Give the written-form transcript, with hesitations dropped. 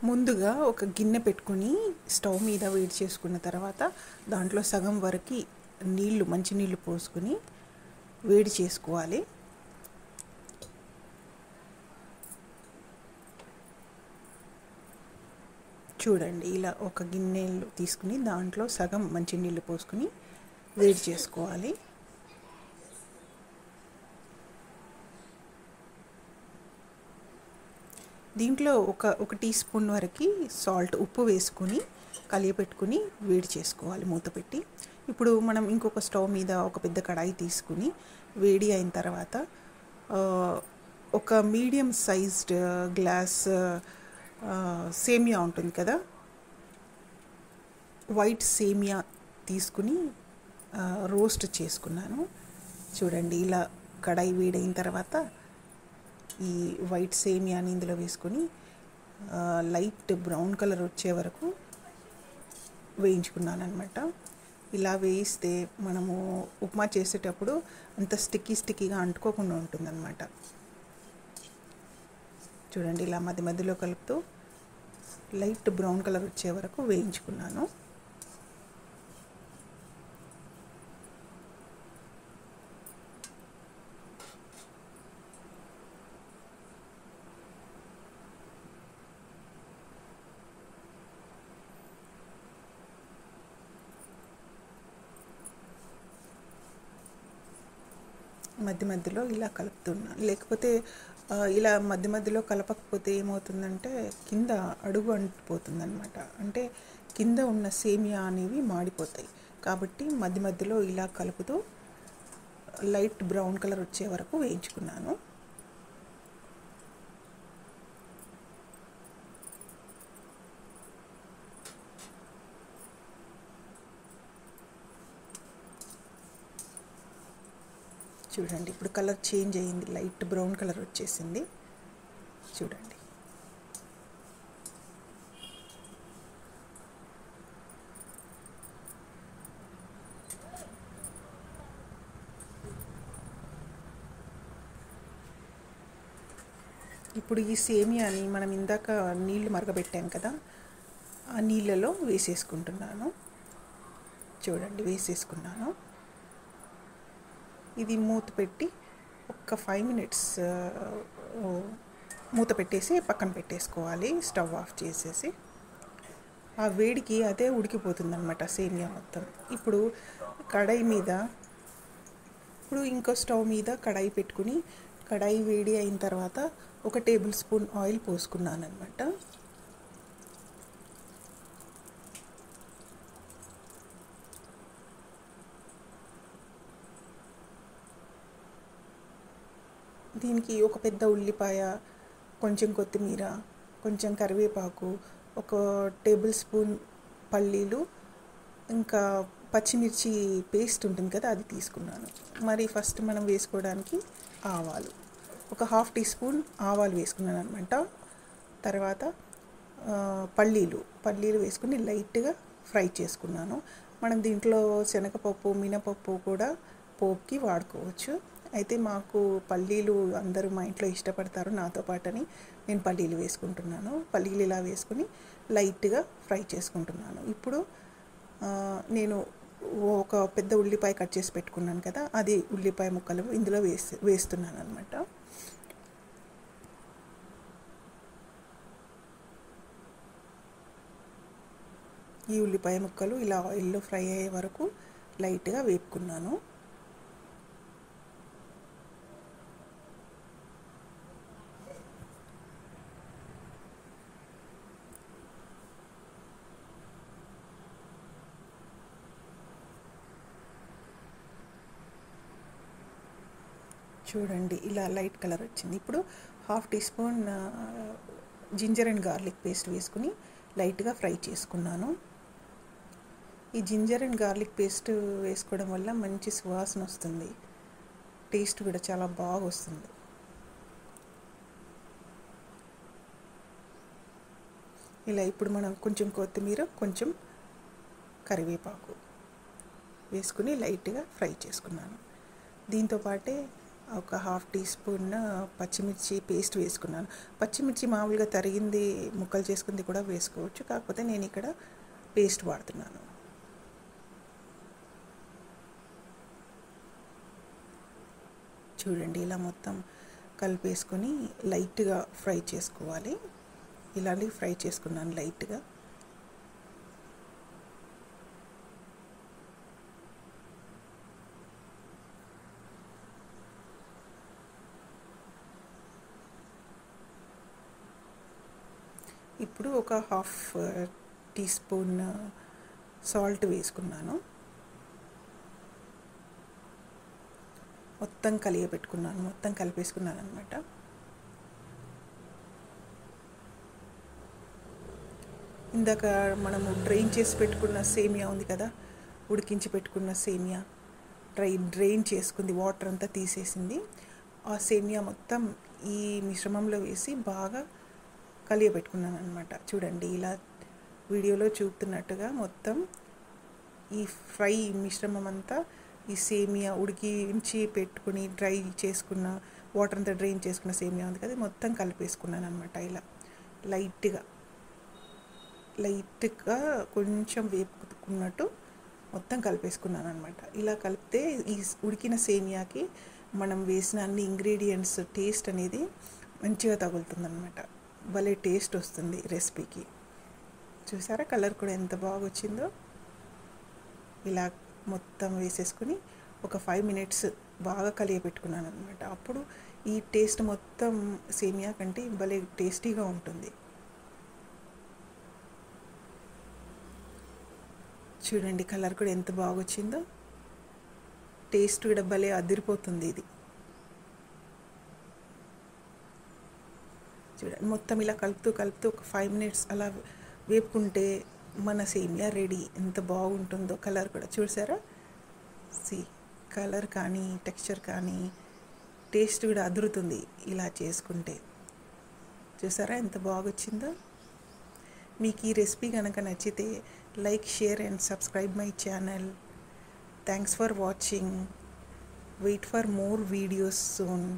ముందుగా ఒక గిన్నె పెట్టుకుని స్టవ్ మీద వేడి చేసుకున్న తర్వాత దాంట్లో సగం వరకు నీళ్లు మంచి నీళ్లు పోసుకుని వేడి చేసుకోవాలి. చూడండి, ఇలా ఒక గిన్నెలు తీసుకుని దాంట్లో సగం మంచి నీళ్లు పోసుకుని వేడి చేసుకోవాలి. దీంట్లో ఒక టీ స్పూన్ వరకు సాల్ట్ ఉప్పు వేసుకొని కలియపెట్టుకుని వేడి చేసుకోవాలి మూత పెట్టి. ఇప్పుడు మనం ఇంకొక స్టవ్ మీద ఒక పెద్ద కడాయి తీసుకుని వేడి అయిన తర్వాత ఒక మీడియం సైజ్డ్ గ్లాస్ సేమియా ఉంటుంది కదా, వైట్ సేమియా తీసుకుని రోస్ట్ చేసుకున్నాను. చూడండి, ఇలా కడాయి వేడైన తర్వాత ఈ వైట్ సేమియాని ఇందులో వేసుకొని లైట్ బ్రౌన్ కలర్ వచ్చే వరకు వేయించుకున్నాను అనమాట. ఇలా వేయిస్తే మనము ఉప్మా చేసేటప్పుడు అంత స్టిక్కీగా అంటుకోకుండా ఉంటుందన్నమాట. చూడండి, ఇలా మధ్య మధ్యలో కలుపుతూ లైట్ బ్రౌన్ కలర్ వచ్చే వరకు వేయించుకున్నాను. మధ్య మధ్యలో ఇలా కలుపుతున్నాను. లేకపోతే ఇలా మధ్య మధ్యలో కలపకపోతే ఏమవుతుందంటే కింద అడుగు అంటిపోతుంది అనమాట. అంటే కింద ఉన్న సేమియా అనేవి మాడిపోతాయి. కాబట్టి మధ్య మధ్యలో ఇలా కలుపుతూ లైట్ బ్రౌన్ కలర్ వచ్చే వరకు వేయించుకున్నాను. చూడండి, ఇప్పుడు కలర్ చేంజ్ అయ్యింది, లైట్ బ్రౌన్ కలర్ వచ్చేసింది. చూడండి, ఇప్పుడు ఈ సేమియాని మనం ఇందాక నీళ్లు మరగబెట్టాం కదా, ఆ నీళ్ళలో వేసేసుకుంటున్నాను. చూడండి, వేసేసుకున్నాను. ఇది మూత పెట్టి ఒక 5 minutes మూత పెట్టేసి పక్కన పెట్టేసుకోవాలి. స్టవ్ ఆఫ్ చేసేసి ఆ వేడికి అదే ఉడికిపోతుంది అనమాట సేమియా మొత్తం. ఇప్పుడు కడాయి మీద ఇంకో స్టవ్ మీద కడాయి పెట్టుకుని కడాయి వేడి అయిన తర్వాత 1 tablespoon ఆయిల్ పోసుకున్నాను అనమాట. దీనికి ఒక పెద్ద ఉల్లిపాయ, కొంచెం కొత్తిమీర, కొంచెం కరివేపాకు, 1 tablespoon పల్లీలు, ఇంకా పచ్చిమిర్చి పేస్ట్ ఉంటుంది కదా అది తీసుకున్నాను. మరి ఫస్ట్ మనం వేసుకోవడానికి ఆవాలు, ఒక 1/2 teaspoon ఆవాలు వేసుకున్నాను అనమాట. తర్వాత పల్లీలు వేసుకుని లైట్గా ఫ్రై చేసుకున్నాను. మనం దీంట్లో శనగపప్పు, మినపప్పు కూడా పోపుకి వాడుకోవచ్చు. అయితే మాకు పల్లీలు అందరూ మా ఇంట్లో ఇష్టపడతారు, నాతో పాటని నేను పల్లీలు వేసుకుంటున్నాను. పల్లీలు ఇలా వేసుకుని లైట్గా ఫ్రై చేసుకుంటున్నాను. ఇప్పుడు నేను ఒక పెద్ద ఉల్లిపాయ కట్ చేసి పెట్టుకున్నాను కదా, అది ఉల్లిపాయ ముక్కలు ఇందులో వేస్తున్నాను అనమాట. ఈ ఉల్లిపాయ ముక్కలు ఇలా ఆయిల్లో ఫ్రై అయ్యే వరకు లైట్గా వేపుకున్నాను. చూడండి, ఇలా లైట్ కలర్ వచ్చింది. ఇప్పుడు 1/2 teaspoon ginger and garlic paste వేసుకుని లైట్గా ఫ్రై చేసుకున్నాను. ఈ జింజర్ అండ్ గార్లిక్ పేస్ట్ వేసుకోవడం వల్ల మంచి సువాసన వస్తుంది, టేస్ట్ కూడా చాలా బాగా వస్తుంది. ఇలా ఇప్పుడు మనం కొంచెం కొత్తిమీర, కొంచెం కరివేపాకు వేసుకుని లైట్గా ఫ్రై చేసుకున్నాను. దీంతో పాటే ఒక హాఫ్ టీ స్పూన్ పచ్చిమిర్చి పేస్ట్ వేసుకున్నాను. పచ్చిమిర్చి మామూలుగా తరిగింది ముక్కలు చేసుకుంది కూడా వేసుకోవచ్చు, కాకపోతే నేను ఇక్కడ పేస్ట్ వాడుతున్నాను. చూడండి ఇలా మొత్తం కలిపేసుకొని లైట్గా ఫ్రై చేసుకోవాలి. ఇలాంటివి ఫ్రై చేసుకున్నాను లైట్గా. ఇప్పుడు ఒక హాఫ్ టీ స్పూన్ సాల్ట్ వేసుకున్నాను. మొత్తం కలియబెట్టుకున్నాను, మొత్తం కలిపేసుకున్నాను అనమాట. ఇందాక మనము డ్రైన్ చేసి పెట్టుకున్న సేమియా ఉంది కదా, ఉడికించి పెట్టుకున్న సేమియా డ్రైన్ చేసుకుంది, వాటర్ అంతా తీసేసింది. ఆ సేమియా మొత్తం ఈ మిశ్రమంలో వేసి బాగా కలియబెట్టుకున్నాను అనమాట. చూడండి ఇలా వీడియోలో చూపుతున్నట్టుగా మొత్తం ఈ ఫ్రై మిశ్రమం అంతా ఈ సేమియా ఉడికించి పెట్టుకుని డ్రై చేసుకున్న వాటర్ అంతా డ్రైన్ చేసుకున్న సేమియా ఉంది కదా, మొత్తం కలిపేసుకున్నాను అనమాట. ఇలా లైట్గా కొంచెం వేపుకున్నట్టు మొత్తం కలిపేసుకున్నాను అనమాట. ఇలా కలిపితే ఈ ఉడికిన సేమియాకి మనం వేసిన అన్ని ఇంగ్రీడియంట్స్ టేస్ట్ అనేది మంచిగా తగులుతుందన్నమాట. భలే టేస్ట్ వస్తుంది రెసిపీకి. చూసారా కలర్ కూడా ఎంత బాగా వచ్చిందో. ఇలా మొత్తం వేసేసుకుని ఒక 5 minutes బాగా కలియబెట్టుకున్నాను అనమాట. అప్పుడు ఈ టేస్ట్ మొత్తం సేమియా కంటే భలే టేస్టీగా ఉంటుంది. చూడండి కలర్ కూడా ఎంత బాగా వచ్చిందో. టేస్ట్ కూడా భలే అదిరిపోతుంది ఇది. చూడండి మొత్తం ఇలా కలుపుతూ ఒక 5 minutes అలా వేపుకుంటే మన సేమియా రెడీ. ఎంత బాగుంటుందో. కలర్ కూడా చూసారా, కలర్ కానీ టెక్స్చర్ కానీ టేస్ట్ కూడా అదురుతుంది ఇలా చేసుకుంటే. చూసారా ఎంత బాగా వచ్చిందో. మీకు ఈ రెసిపీ కనుక నచ్చితే like, share and subscribe my channel. Thanks for watching. Wait for more videos soon.